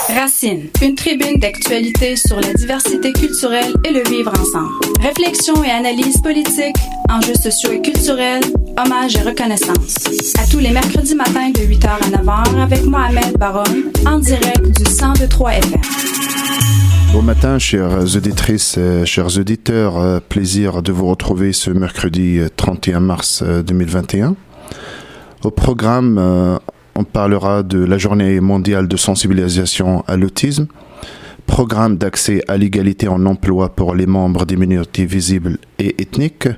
Racine, une tribune d'actualité sur la diversité culturelle et le vivre ensemble. Réflexion et analyse politique, enjeux sociaux et culturels, hommages et reconnaissance. À tous les mercredis matins de 8h à 9h avec Mohamed Baroun, en direct du 102.3 FM. Bon matin, chères auditrices, chers auditeurs. Plaisir de vous retrouver ce mercredi 31 mars 2021. Au programme, on parlera de la journée mondiale de sensibilisation à l'autisme, programme d'accès à l'égalité en emploi pour les membres des minorités visibles et ethniques.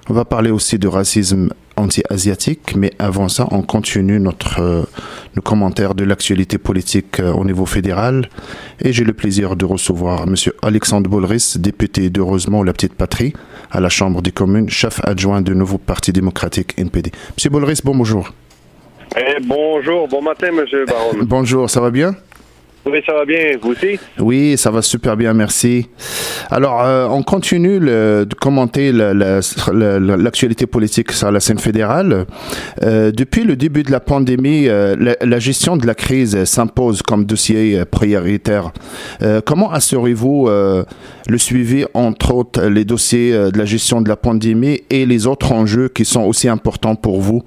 On va parler aussi de racisme anti-asiatique, mais avant ça, on continue nos commentaires de l'actualité politique au niveau fédéral. Et j'ai le plaisir de recevoir M. Alexandre Boulris, député de Rosemont, la Petite Patrie, à la Chambre des communes, chef adjoint du nouveau Parti démocratique NPD. M. Boulris, bonjour. Bonjour, bon matin, M. Baron. Bonjour, ça va bien? Oui, ça va bien, vous aussi? Oui, ça va super bien, merci. Alors, on continue de commenter l'actualité politique sur la scène fédérale. Depuis le début de la pandémie, la gestion de la crise s'impose comme dossier prioritaire. Comment assurez-vous le suivi, entre autres, les dossiers de la gestion de la pandémie et les autres enjeux qui sont aussi importants pour vous,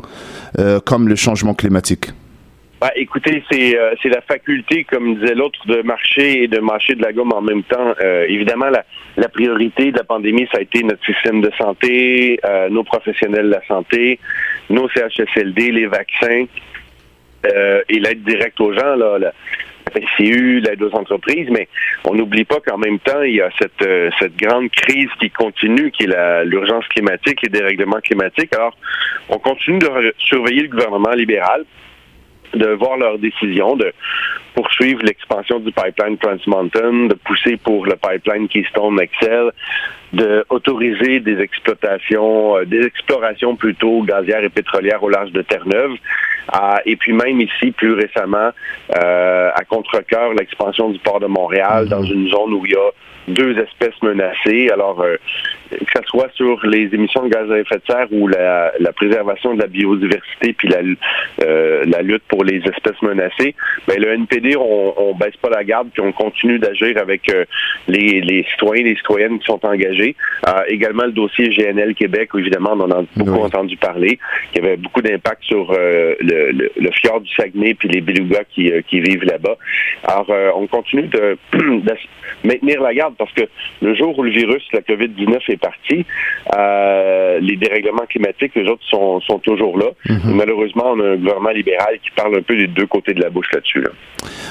comme le changement climatique? Écoutez, c'est la faculté, comme disait l'autre, de marcher et de mâcher de la gomme en même temps. Évidemment, la priorité de la pandémie, ça a été notre système de santé, nos professionnels de la santé, nos CHSLD, les vaccins et l'aide directe aux gens, là, la PCU, l'aide aux entreprises, mais on n'oublie pas qu'en même temps, il y a cette grande crise qui continue, qui est l'urgence climatique, les dérèglements climatiques. Alors, on continue de surveiller le gouvernement libéral, de voir leurs décisions, de poursuivre l'expansion du pipeline Trans Mountain, de pousser pour le pipeline Keystone XL, de autoriser des explorations plutôt gazières et pétrolières au large de Terre-Neuve, et puis même ici, plus récemment, à Contrecœur, l'expansion du port de Montréal, dans une zone où il y a 2 espèces menacées. Alors, que ce soit sur les émissions de gaz à effet de serre ou la préservation de la biodiversité puis la lutte pour les espèces menacées, le NPD, on baisse pas la garde puis on continue d'agir avec les citoyens et les citoyennes qui sont engagés. Également le dossier GNL Québec, où évidemment on en a beaucoup entendu parler, qui avait beaucoup d'impact sur le fjord du Saguenay puis les belugas qui vivent là-bas. Alors, on continue de maintenir la garde parce que le jour où le virus, la COVID-19 est parti, les dérèglements climatiques, les autres sont toujours là. Malheureusement, on a un gouvernement libéral qui parle un peu des deux côtés de la bouche là-dessus.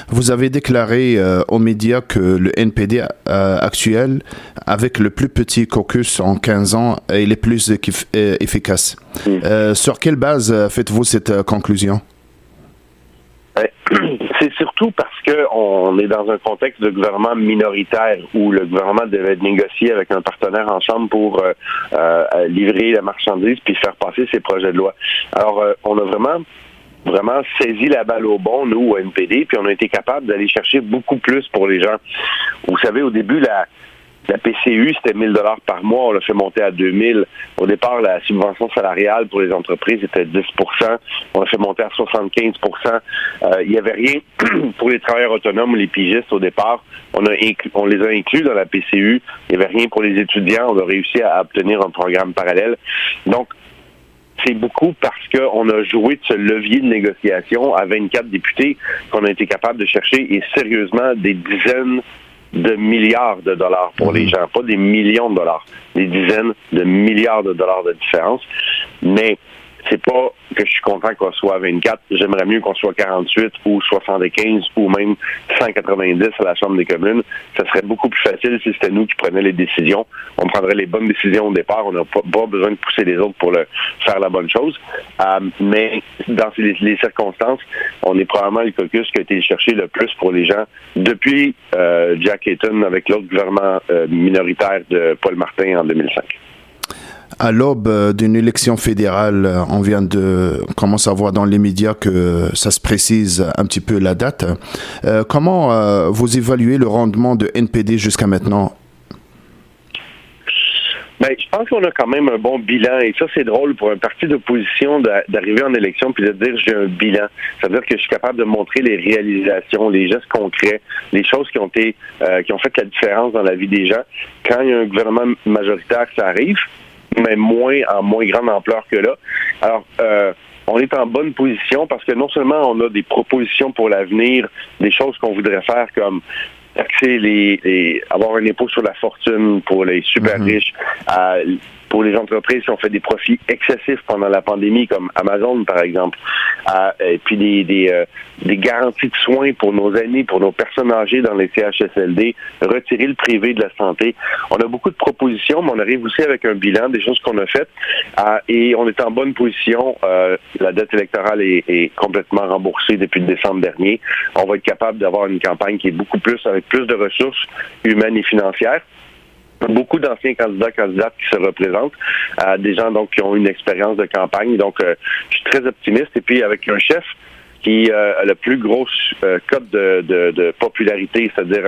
Vous avez déclaré aux médias que le NPD actuel, avec le plus petit caucus en 15 ans, est le plus efficace. Sur quelle base faites-vous cette conclusion? C'est surtout parce qu'on est dans un contexte de gouvernement minoritaire où le gouvernement devait négocier avec un partenaire en chambre pour livrer la marchandise puis faire passer ses projets de loi. Alors, on a vraiment saisi la balle au bon, nous, au NPD, puis on a été capable d'aller chercher beaucoup plus pour les gens. Vous savez, au début, la PCU, c'était 1 000 $ par mois. On l'a fait monter à 2 000. Au départ, la subvention salariale pour les entreprises était 10 %. On l'a fait monter à 75 %. Il n'y avait rien pour les travailleurs autonomes ou les pigistes au départ. On les a inclus dans la PCU. Il n'y avait rien pour les étudiants. On a réussi à obtenir un programme parallèle. Donc, c'est beaucoup parce qu'on a joué de ce levier de négociation à 24 députés qu'on a été capable de chercher, et sérieusement, des dizaines de milliards de dollars pour les gens, pas des millions de dollars, des dizaines de milliards de dollars de différence. Mais c'est pas que je suis content qu'on soit à 24. J'aimerais mieux qu'on soit 48 ou 75 ou même 190 à la Chambre des communes. Ça serait beaucoup plus facile si c'était nous qui prenions les décisions. On prendrait les bonnes décisions au départ. On n'a pas besoin de pousser les autres pour faire la bonne chose. Mais dans les circonstances, on est probablement le caucus qui a été cherché le plus pour les gens depuis Jack Layton avec l'autre gouvernement minoritaire de Paul Martin en 2005. À l'aube d'une élection fédérale, on commence à voir dans les médias que ça se précise un petit peu la date. Comment vous évaluez le rendement de NPD jusqu'à maintenant? Ben, je pense qu'on a quand même un bon bilan et ça, c'est drôle pour un parti d'opposition d'arriver en élection puis de dire j'ai un bilan. Ça veut dire que je suis capable de montrer les réalisations, les gestes concrets, les choses qui ont fait la différence dans la vie des gens. Quand il y a un gouvernement majoritaire, ça arrive, mais en moins grande ampleur que là. Alors, on est en bonne position parce que non seulement on a des propositions pour l'avenir, des choses qu'on voudrait faire comme taxer avoir un impôt sur la fortune pour les super riches, pour les entreprises qui ont fait des profits excessifs pendant la pandémie, comme Amazon par exemple, et puis des garanties de soins pour nos aînés, pour nos personnes âgées dans les CHSLD, retirer le privé de la santé. On a beaucoup de propositions, mais on arrive aussi avec un bilan des choses qu'on a faites, et on est en bonne position. La dette électorale est complètement remboursée depuis le décembre dernier. On va être capable d'avoir une campagne qui est beaucoup plus avec plus de ressources humaines et financières. Beaucoup d'anciens candidates qui se représentent, des gens donc qui ont une expérience de campagne. Donc, je suis très optimiste. Et puis, avec un chef qui a le plus gros cote de popularité, c'est-à-dire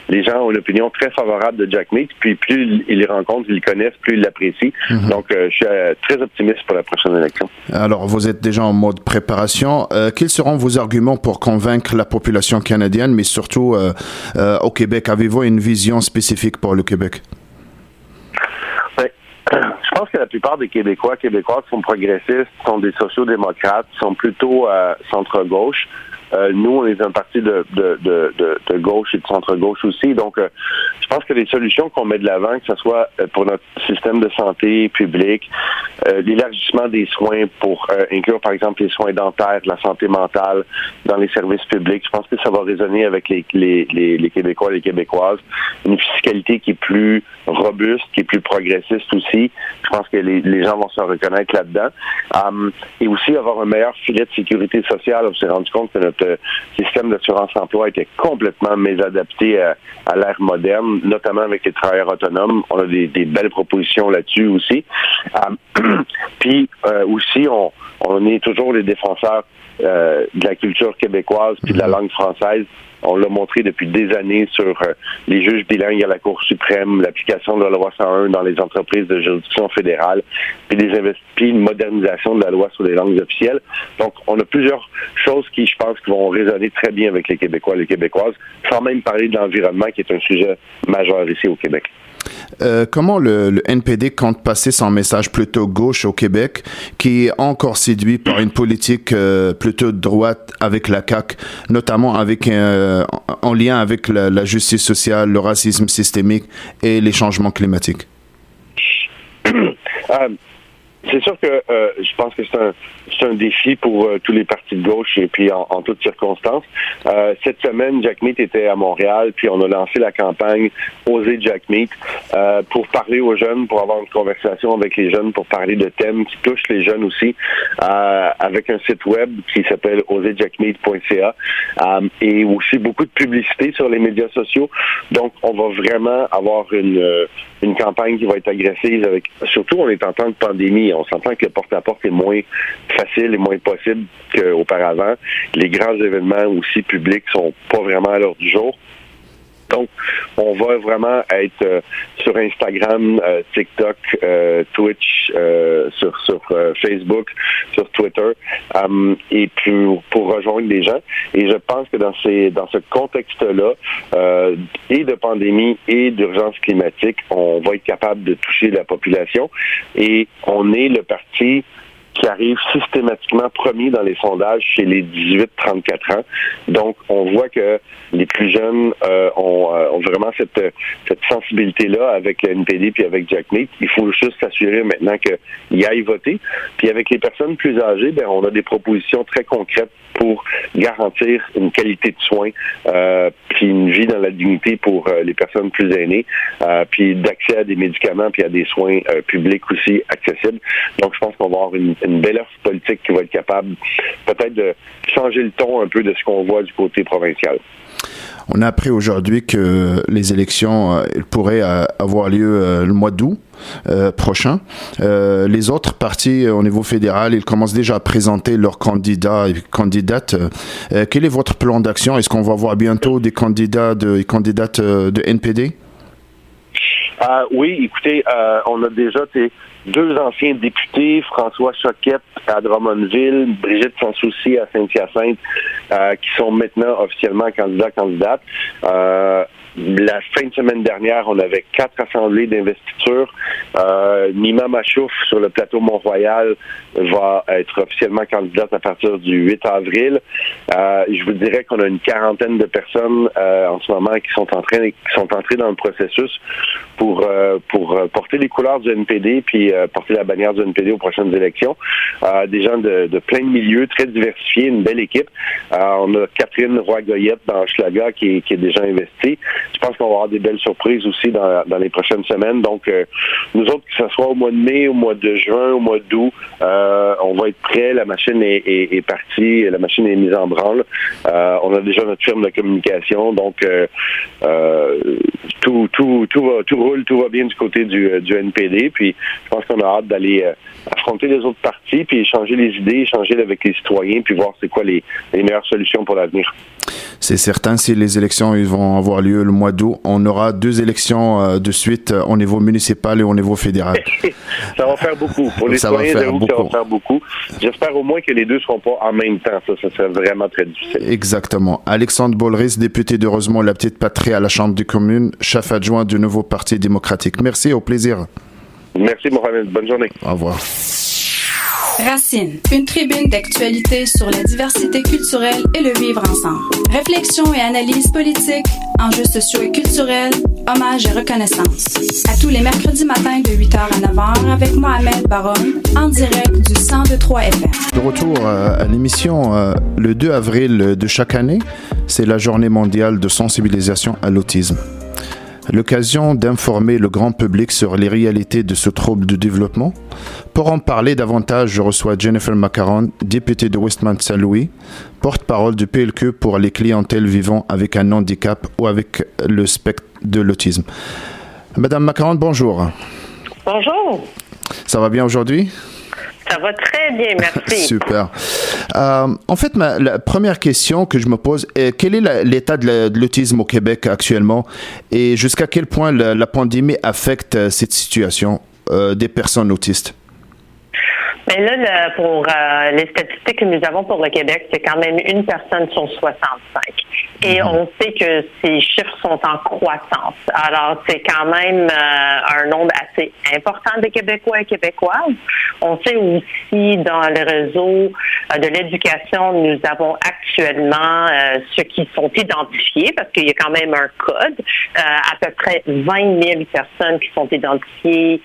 les gens ont une opinion très favorable de Jack Meat, puis plus ils les rencontrent, ils le connaissent, plus ils l'apprécient. Donc, je suis très optimiste pour la prochaine élection. Alors, vous êtes déjà en mode préparation. Quels seront vos arguments pour convaincre la population canadienne, mais surtout au Québec? Avez-vous une vision spécifique pour le Québec? Je pense que la plupart des Québécoises sont progressistes, sont des sociaux-démocrates, sont plutôt centre-gauche. Nous, on est un parti de gauche et de centre-gauche aussi. Donc, je pense que les solutions qu'on met de l'avant, que ce soit pour notre système de santé public, l'élargissement des soins pour inclure, par exemple, les soins dentaires, la santé mentale dans les services publics, je pense que ça va résonner avec les Québécois et les Québécoises. Une fiscalité qui est plus robuste, qui est plus progressiste aussi. Je pense que les gens vont se reconnaître là-dedans. Et aussi avoir un meilleur filet de sécurité sociale. On s'est rendu compte que notre système d'assurance-emploi était complètement mésadapté à l'ère moderne, notamment avec les travailleurs autonomes. On a des belles propositions là-dessus aussi. Puis aussi, on est toujours les défenseurs de la culture québécoise puis de la langue française. On l'a montré depuis des années sur les juges bilingues à la Cour suprême, l'application de la loi 101 dans les entreprises de juridiction fédérale, puis une modernisation de la loi sur les langues officielles. Donc, on a plusieurs choses qui, je pense, qui vont résonner très bien avec les Québécois et les Québécoises, sans même parler de l'environnement, qui est un sujet majeur ici au Québec. Comment le NPD compte passer son message plutôt gauche au Québec, qui est encore séduit par une politique plutôt de droite avec la CAQ, notamment en lien avec la justice sociale, le racisme systémique et les changements climatiques? C'est sûr que je pense que c'est un défi pour tous les partis de gauche et puis en toutes circonstances. Cette semaine, Jack Meat était à Montréal, puis on a lancé la campagne Oser Jack Meat pour parler aux jeunes, pour avoir une conversation avec les jeunes, pour parler de thèmes qui touchent les jeunes aussi, avec un site web qui s'appelle oserjackmeat.ca et aussi beaucoup de publicité sur les médias sociaux. Donc, on va vraiment avoir une campagne qui va être agressive surtout on est en temps de pandémie. On s'entend que le porte-à-porte est moins facile et moins possible qu'auparavant. Les grands événements aussi publics sont pas vraiment à l'heure du jour. Donc, on va vraiment être sur Instagram, TikTok, Twitch, sur Facebook, sur Twitter, et puis pour rejoindre les gens. Et je pense que dans ce contexte-là, et de pandémie et d'urgence climatique, on va être capable de toucher la population. Et on est le parti qui arrive systématiquement premier dans les sondages chez les 18-34 ans. Donc, on voit que les plus jeunes ont vraiment cette sensibilité-là avec le NPD puis avec Jack Meat. Il faut juste s'assurer maintenant qu'ils aillent voter. Puis avec les personnes plus âgées, on a des propositions très concrètes pour garantir une qualité de soins, puis une vie dans la dignité pour les personnes plus aînées, puis d'accès à des médicaments puis à des soins publics aussi accessibles. Donc, je pense qu'on va avoir une belle offre politique qui va être capable peut-être de changer le ton un peu de ce qu'on voit du côté provincial. On a appris aujourd'hui que les élections pourraient avoir lieu le mois d'août prochain. Les autres partis au niveau fédéral, ils commencent déjà à présenter leurs candidats et candidates. Quel est votre plan d'action? Est-ce qu'on va voir bientôt des candidats et candidates de NPD? Oui, écoutez, on a déjà deux anciens députés, François Choquette à Drummondville, Brigitte Sansouci à Saint-Hyacinthe, qui sont maintenant officiellement candidates. La fin de semaine dernière, on avait 4 assemblées d'investiture. Nima Machouf sur le plateau Mont-Royal va être officiellement candidate à partir du 8 avril. Je vous dirais qu'on a une quarantaine de personnes en ce moment qui sont entrées dans le processus pour porter les couleurs du NPD puis porter la bannière du NPD aux prochaines élections. Des gens de plein de milieux, très diversifiés, une belle équipe. On a Catherine Roy-Goyette dans Hochelaga qui est déjà investie. Je pense qu'on va avoir des belles surprises aussi dans les prochaines semaines. Donc, nous autres, que ce soit au mois de mai, au mois de juin, au mois d'août, on va être prêts. La machine est partie. La machine est mise en branle. On a déjà notre firme de communication. Donc, tout roule, tout va bien du côté du NPD. Puis, je pense qu'on a hâte d'aller affronter les autres partis, puis échanger les idées, échanger avec les citoyens, puis voir c'est quoi les meilleures solutions pour l'avenir. C'est certain, si les élections ils vont avoir lieu le mois d'août, on aura 2 élections de suite au niveau municipal et au niveau fédéral. Ça va faire beaucoup. Pour les citoyens, j'avoue que ça va faire beaucoup. J'espère au moins que les deux ne seront pas en même temps. Ça serait vraiment très difficile. Exactement. Alexandre Bolleris, député de Rosemont-la-Petite-Patrie à la Chambre des communes, chef adjoint du nouveau Parti démocratique. Merci, au plaisir. Merci, Mohamed. Bonne journée. Au revoir. Racine, une tribune d'actualité sur la diversité culturelle et le vivre ensemble. Réflexion et analyse politique, enjeux sociaux et culturels, hommage et reconnaissance. À tous les mercredis matins de 8h à 9h avec Mohamed Baron, en direct du 102.3 FM. De retour à l'émission, le 2 avril de chaque année, c'est la journée mondiale de sensibilisation à l'autisme. L'occasion d'informer le grand public sur les réalités de ce trouble du développement. Pour en parler davantage, je reçois Jennifer Macaron, députée de Westmount-Saint-Louis, porte-parole du PLQ pour les clientèles vivant avec un handicap ou avec le spectre de l'autisme. Madame Macaron, bonjour. Bonjour. Ça va bien aujourd'hui? Ça va très bien, merci. Super. En fait, la première question que je me pose est quel est l'état de l'autisme au Québec actuellement et jusqu'à quel point la pandémie affecte cette situation des personnes autistes? Mais là, pour les statistiques que nous avons pour le Québec, c'est quand même une personne sur 65. Et on sait que ces chiffres sont en croissance. Alors, c'est quand même un nombre assez important de Québécois et Québécoises. On sait aussi dans le réseau de l'éducation, nous avons actuellement ceux qui sont identifiés, parce qu'il y a quand même un code, à peu près 20 000 personnes qui sont identifiées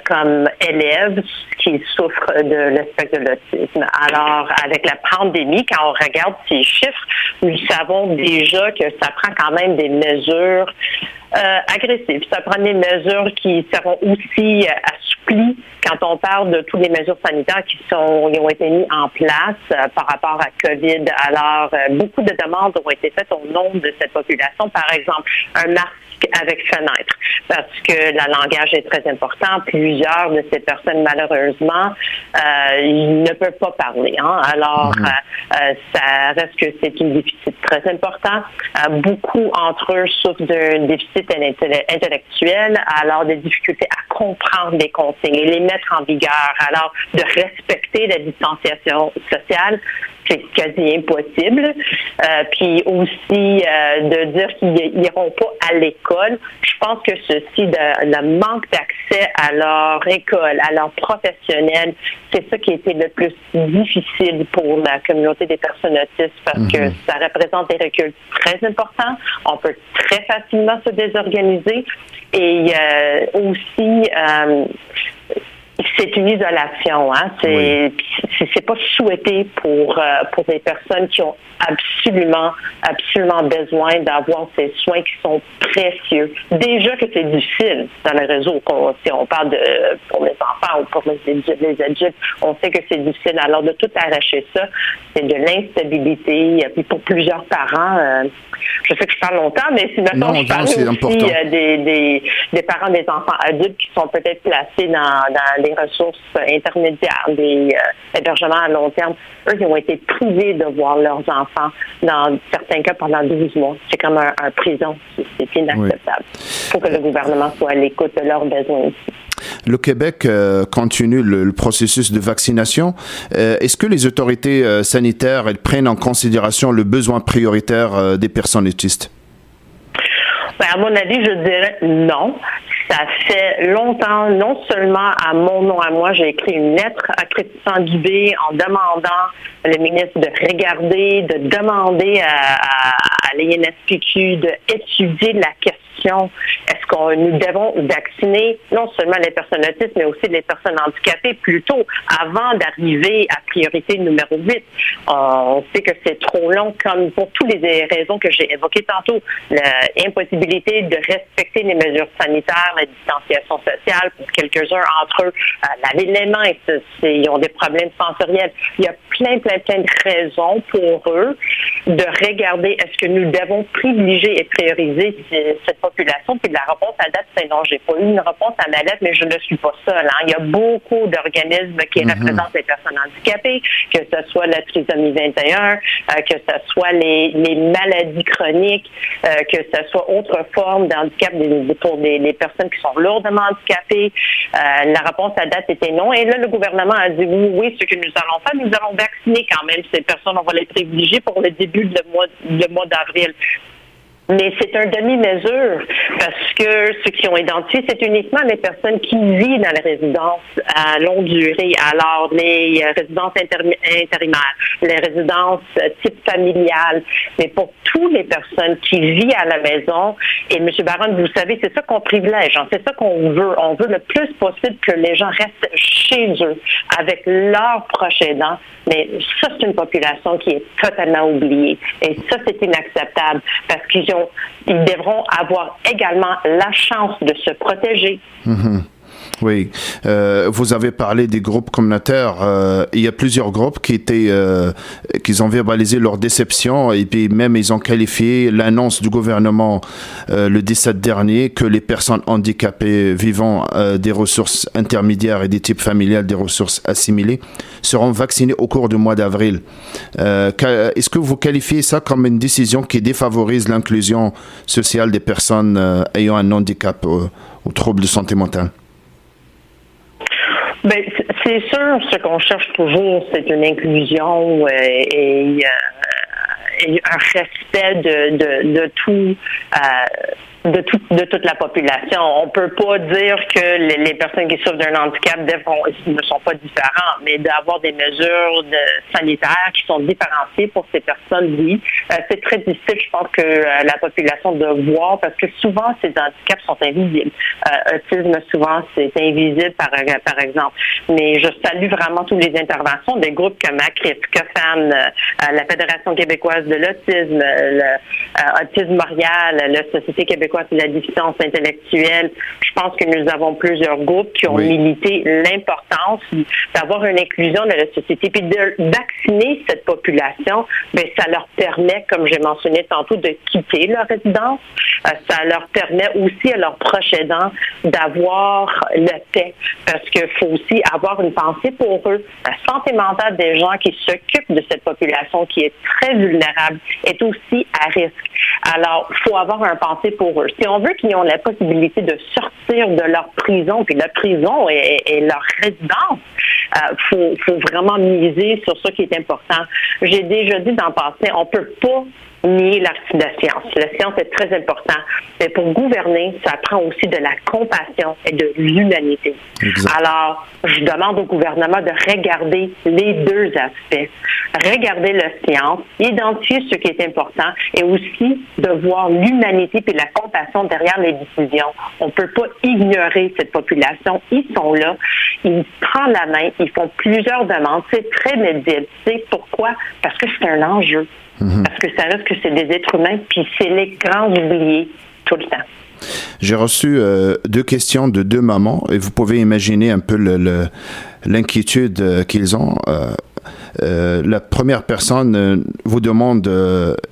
comme élèves qui souffrent de l'espèce de l'autisme. Alors, avec la pandémie, quand on regarde ces chiffres, nous savons déjà que ça prend quand même des mesures agressives. Ça prend des mesures qui seront aussi assouplies quand on parle de toutes les mesures sanitaires qui ont été mises en place par rapport à COVID. Alors, beaucoup de demandes ont été faites au nom de cette population. Par exemple, un masque avec fenêtre, parce que le langage est très important. Plusieurs de ces personnes, malheureusement, ils ne peuvent pas parler. Alors, ça reste que c'est un déficit très important. Beaucoup entre eux souffrent d'un déficit intellectuel, alors des difficultés à comprendre les consignes et les mettre en vigueur. Alors, de respecter la distanciation sociale, c'est quasi impossible. Puis aussi, de dire qu'ils n'iront pas à l'école. Je pense que ceci, le manque d'accès à leur école, à leur professionnel, c'est ça qui a été le plus difficile pour la communauté des personnes autistes parce que ça représente des reculs très importants. On peut très facilement se désorganiser et aussi... c'est une isolation, c'est pas souhaité pour les personnes qui ont absolument besoin d'avoir ces soins qui sont précieux. Déjà que c'est difficile dans le réseau, si on parle pour les enfants ou pour les adultes, on sait que c'est difficile. Alors de tout arracher ça, c'est de l'instabilité. Puis pour plusieurs parents, je sais que je parle longtemps, mais si maintenant je parle aussi des parents des enfants adultes qui sont peut-être placés dans les ressources ressources intermédiaires, des hébergements à long terme, eux, ils ont été privés de voir leurs enfants, dans certains cas, pendant 12 mois. C'est comme un prison. C'est inacceptable. Il faut que le gouvernement soit à l'écoute de leurs besoins aussi. Le Québec continue le processus de vaccination. Est-ce que les autorités sanitaires elles prennent en considération le besoin prioritaire des personnes autistes? Ben, à mon avis, je dirais non. Ça fait longtemps, non seulement à mon nom à moi, j'ai écrit une lettre à Christian Dubé en demandant le ministre de regarder, de demander à l'INSPQ d'étudier la question. Est-ce que nous devons vacciner non seulement les personnes autistes, mais aussi les personnes handicapées plus tôt, avant d'arriver à priorité numéro 8? On sait que c'est trop long, comme pour toutes les raisons que j'ai évoquées tantôt. L'impossibilité de respecter les mesures sanitaires, la distanciation sociale, pour quelques-uns entre eux, laver les mains, ils ont des problèmes sensoriels. Il y a plein de raisons pour eux de regarder est-ce que nous devons privilégier et prioriser cette population. Puis la réponse à date, c'est non. J'ai pas eu une réponse à ma lettre, mais je ne suis pas seule. Il y a beaucoup d'organismes qui représentent les personnes handicapées, que ce soit la trisomie 21, que ce soit les maladies chroniques, que ce soit autre forme d'handicap pour les personnes qui sont lourdement handicapées. La réponse à date était non. Et là, le gouvernement a dit oui, ce que nous allons faire, nous allons vacciner quand même ces personnes. On va les privilégier pour le début de le mois d'avril. Mais c'est un demi-mesure parce que ceux qui ont identifié, c'est uniquement les personnes qui vivent dans les résidences à longue durée. Alors, les résidences intérimaires, les résidences type familial, mais pour toutes les personnes qui vivent à la maison, et M. Baron, vous savez, c'est ça qu'on privilège, c'est ça qu'on veut. On veut le plus possible que les gens restent chez eux avec leurs proches aidants, mais ça, c'est une population qui est totalement oubliée. Et ça, c'est inacceptable parce qu'ils devront avoir également la chance de se protéger. Oui, vous avez parlé des groupes communautaires. Il y a plusieurs groupes qui ont verbalisé leur déception et puis même ils ont qualifié l'annonce du gouvernement le 17 dernier que les personnes handicapées vivant des ressources intermédiaires et des types familiales des ressources assimilées seront vaccinées au cours du mois d'avril. Est-ce que vous qualifiez ça comme une décision qui défavorise l'inclusion sociale des personnes ayant un handicap ou trouble de santé mentale? Ben, c'est sûr, ce qu'on cherche toujours, c'est une inclusion et un respect de tout. De toute la population. On peut pas dire que les personnes qui souffrent d'un handicap ne sont pas différentes, mais d'avoir des mesures sanitaires qui sont différenciées pour ces personnes, oui. C'est très difficile, je pense, que la population de voir, parce que souvent, ces handicaps sont invisibles. Autisme, souvent, c'est invisible, par exemple. Mais je salue vraiment toutes les interventions des groupes comme ACRIF, COFAN, la Fédération québécoise de l'autisme, Autisme Montréal, la Société québécoise de la déficience intellectuelle. Je pense que nous avons plusieurs groupes qui ont milité l'importance d'avoir une inclusion de la société, puis de vacciner cette population. Ben, ça leur permet, comme j'ai mentionné tantôt, de quitter leur résidence. Ça leur permet aussi à leurs proches aidants d'avoir le paix, parce qu'il faut aussi avoir une pensée pour eux. La santé mentale des gens qui s'occupent de cette population qui est très vulnérable est aussi à risque. Alors, il faut avoir un pensée pour eux. Si on veut qu'ils aient la possibilité de sortir de leur prison, puis la prison est leur résidence, faut vraiment miser sur ça qui est important. J'ai déjà dit dans le passé, on peut pas nier la science. La science est très importante. Mais pour gouverner, ça prend aussi de la compassion et de l'humanité. Exact. Alors, je demande au gouvernement de regarder les deux aspects. Regarder la science, identifier ce qui est important et aussi de voir l'humanité et la compassion derrière les décisions. On ne peut pas ignorer cette population. Ils sont là. Ils prennent la main. Ils font plusieurs demandes. C'est très médiatisé. Pourquoi? Parce que c'est un enjeu. Parce que ça reste que c'est des êtres humains, puis c'est les grands oubliés tout le temps. J'ai reçu 2 questions de 2 mamans et vous pouvez imaginer un peu l'inquiétude qu'ils ont. La première personne vous demande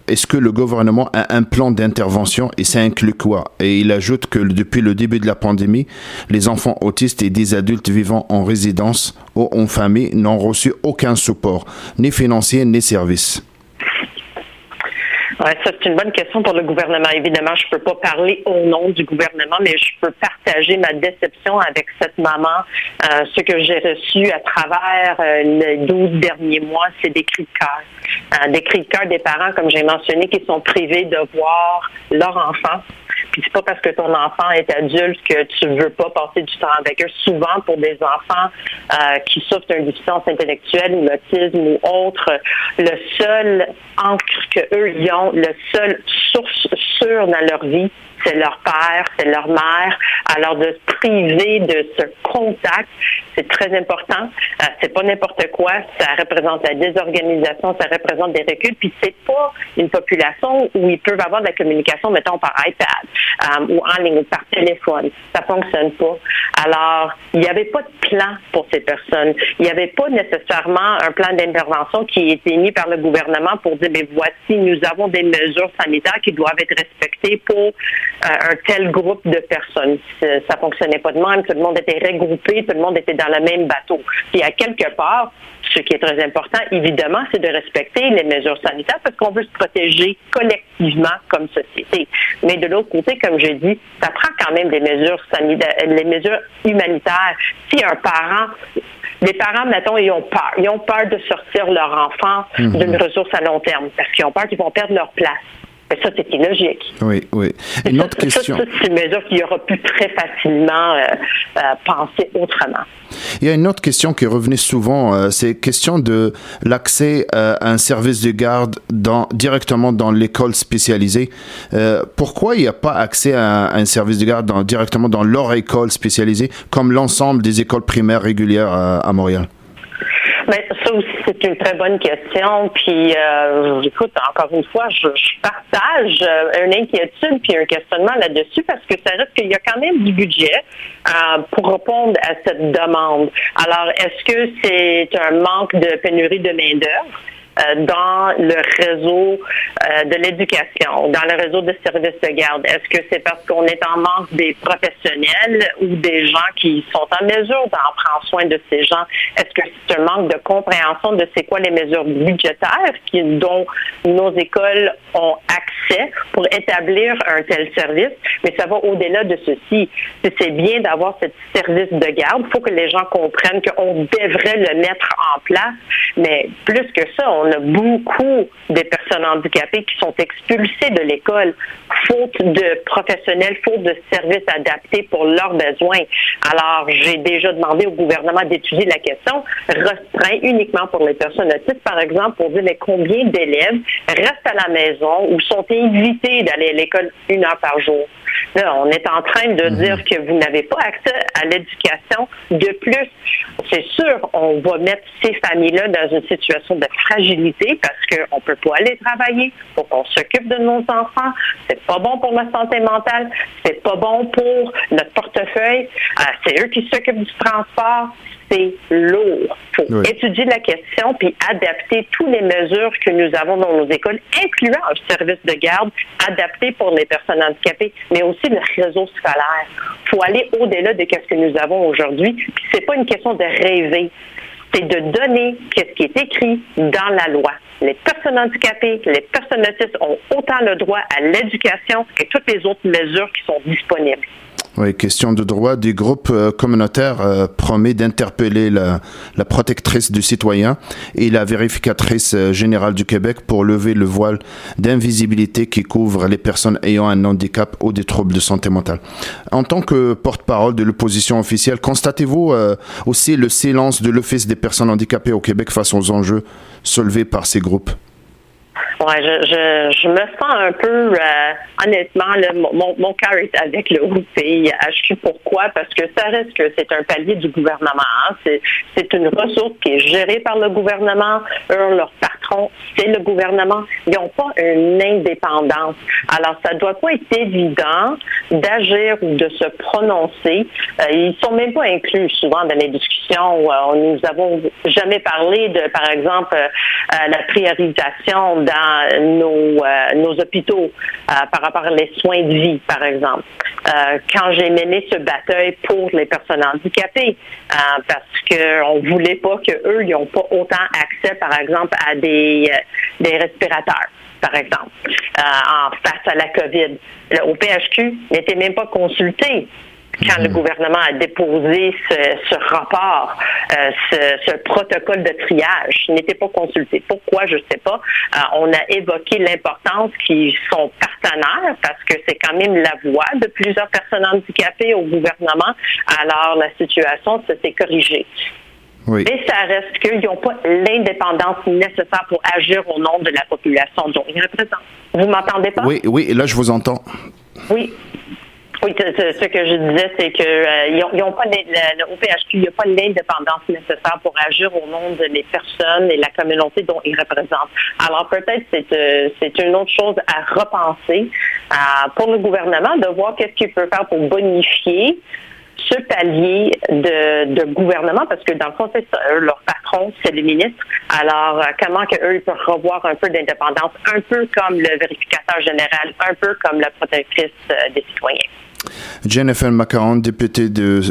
est-ce que le gouvernement a un plan d'intervention et ça inclut quoi? Et il ajoute que depuis le début de la pandémie, les enfants autistes et des adultes vivant en résidence ou en famille n'ont reçu aucun support, ni financier, ni service. Ouais, ça, c'est une bonne question pour le gouvernement. Évidemment, je ne peux pas parler au nom du gouvernement, mais je peux partager ma déception avec cette maman. Ce que j'ai reçu à travers les 12 derniers mois, c'est des cris de cœur. Des cris de cœur des parents, comme j'ai mentionné, qui sont privés de voir leur enfant. Puis c'est pas parce que ton enfant est adulte que tu veux pas passer du temps avec eux. Souvent, pour des enfants qui souffrent d'une déficience intellectuelle ou l'autisme ou autre, le seul ancre qu'eux y ont, le seul source sûre dans leur vie, c'est leur père, c'est leur mère. Alors, de se priver de ce contact, c'est très important. C'est pas n'importe quoi. Ça représente la désorganisation, ça représente des reculs. Puis, c'est pas une population où ils peuvent avoir de la communication, mettons, par iPad ou en ligne ou par téléphone. Ça fonctionne pas. Alors, il n'y avait pas de plan pour ces personnes. Il n'y avait pas nécessairement un plan d'intervention qui a été mis par le gouvernement pour dire, mais voici, nous avons des mesures sanitaires qui doivent être respectées pour un tel groupe de personnes. Ça fonctionnait pas de même. Tout le monde était regroupé, tout le monde était dans le même bateau. Puis à quelque part, ce qui est très important, évidemment, c'est de respecter les mesures sanitaires parce qu'on veut se protéger collectivement comme société. Mais de l'autre côté, comme je dis, ça prend quand même des mesures sanitaires, les mesures humanitaires. Si un parent les parents, mettons, ils ont peur. Ils ont peur de sortir leur enfant d'une ressource à long terme parce qu'ils ont peur qu'ils vont perdre leur place. Mais ça, c'est illogique. Oui, oui. Une autre question. Ça, c'est une mesure qu'il aurait pu très facilement penser autrement. Il y a une autre question qui revenait souvent, c'est question de l'accès à un service de garde directement dans l'école spécialisée. Pourquoi il n'y a pas accès à un service de garde directement dans leur école spécialisée, comme l'ensemble des écoles primaires régulières à Montréal? Mais ça aussi, c'est une très bonne question. Puis, écoute, encore une fois, je partage une inquiétude puis un questionnement là-dessus parce que ça reste qu'il y a quand même du budget pour répondre à cette demande. Alors, est-ce que c'est un manque de pénurie de main-d'œuvre dans le réseau de l'éducation, dans le réseau de services de garde? Est-ce que c'est parce qu'on est en manque des professionnels ou des gens qui sont en mesure d'en prendre soin de ces gens? Est-ce que c'est un manque de compréhension de c'est quoi les mesures budgétaires dont nos écoles ont accès pour établir un tel service? Mais ça va au-delà de ceci. C'est bien d'avoir ce service de garde. Il faut que les gens comprennent qu'on devrait le mettre en place, mais plus que ça, on a beaucoup de personnes handicapées qui sont expulsées de l'école faute de professionnels, faute de services adaptés pour leurs besoins. Alors, j'ai déjà demandé au gouvernement d'étudier la question, restreint uniquement pour les personnes autistes, par exemple, pour dire mais combien d'élèves restent à la maison ou sont invités d'aller à l'école 1 heure par jour. Là, on est en train de dire que vous n'avez pas accès à l'éducation. De plus, c'est sûr, on va mettre ces familles-là dans une situation de fragilité parce qu'on ne peut pas aller travailler, il faut qu'on s'occupe de nos enfants. C'est pas bon pour la santé mentale, c'est pas bon pour notre portefeuille. C'est eux qui s'occupent du transport. C'est lourd. Il faut étudier la question puis adapter toutes les mesures que nous avons dans nos écoles, incluant un service de garde adapté pour les personnes handicapées, mais aussi le réseau scolaire. Il faut aller au-delà de ce que nous avons aujourd'hui. Puis c'est pas une question de rêver, c'est de donner ce qui est écrit dans la loi. Les personnes handicapées, les personnes autistes ont autant le droit à l'éducation que toutes les autres mesures qui sont disponibles. Oui, question de droit. Des groupes communautaires promet d'interpeller la protectrice du citoyen et la vérificatrice générale du Québec pour lever le voile d'invisibilité qui couvre les personnes ayant un handicap ou des troubles de santé mentale. En tant que porte-parole de l'opposition officielle, constatez-vous aussi le silence de l'Office des personnes handicapées au Québec face aux enjeux soulevés par ces groupes? Ouais, je me sens un peu, honnêtement, là, mon cœur est avec le OPHQ. Pourquoi? Parce que ça reste que c'est un palier du gouvernement. Hein. C'est une ressource qui est gérée par le gouvernement. Eux, leur patron, c'est le gouvernement. Ils n'ont pas une indépendance. Alors, ça ne doit pas être évident d'agir ou de se prononcer. Ils ne sont même pas inclus souvent dans les discussions. Nous n'avons jamais parlé de, par exemple, la priorisation dans nos hôpitaux par rapport aux soins de vie, par exemple. Quand j'ai mené ce bataille pour les personnes handicapées, parce qu'on ne voulait pas qu'eux, ils n'ont pas autant accès, par exemple, à des respirateurs, par exemple, face à la COVID. Le OPHQ n'était même pas consulté quand le gouvernement a déposé ce rapport, ce protocole de triage. Il n'était pas consulté. Pourquoi? Je ne sais pas. On a évoqué l'importance qu'ils sont partenaires parce que c'est quand même la voix de plusieurs personnes handicapées au gouvernement. Alors, la situation s'est corrigée. Oui. Mais ça reste qu'ils n'ont pas l'indépendance nécessaire pour agir au nom de la population dont ils représentent. Vous m'entendez pas? Oui, et là, je vous entends. Oui. Oui, ce que je disais, c'est que ils ont pas le OPHQ, il n'y a pas l'indépendance nécessaire pour agir au nom des personnes et la communauté dont ils représentent. Alors peut-être c'est une autre chose à repenser pour le gouvernement, de voir qu'est-ce qu'il peut faire pour bonifier ce palier de gouvernement, parce que dans le fond, c'est ça, eux, leur patron, c'est le ministre. Alors, comment qu'eux, ils peuvent revoir un peu d'indépendance, un peu comme le vérificateur général, un peu comme la protectrice des citoyens. Jennifer Macaron, députée de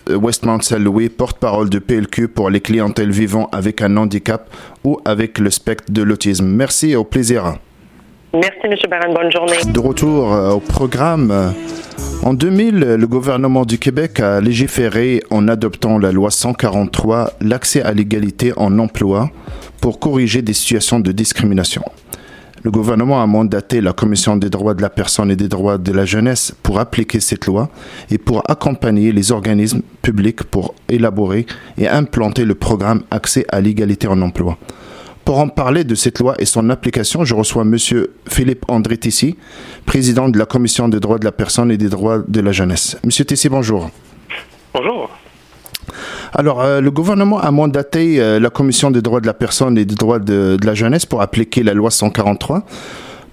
Westmount-Saint-Louis, porte-parole de PLQ pour les clientèles vivant avec un handicap ou avec le spectre de l'autisme. Merci et au plaisir. Merci, M. Barron. Bonne journée. De retour au programme. En 2000, le gouvernement du Québec a légiféré en adoptant la loi 143, l'accès à l'égalité en emploi, pour corriger des situations de discrimination. Le gouvernement a mandaté la Commission des droits de la personne et des droits de la jeunesse pour appliquer cette loi et pour accompagner les organismes publics pour élaborer et implanter le programme Accès à l'égalité en emploi. Pour en parler de cette loi et son application, je reçois M. Philippe André Tissy, président de la Commission des droits de la personne et des droits de la jeunesse. M. Tissy, bonjour. Bonjour. Alors, le gouvernement a mandaté la Commission des droits de la personne et des droits de la jeunesse pour appliquer la loi 143,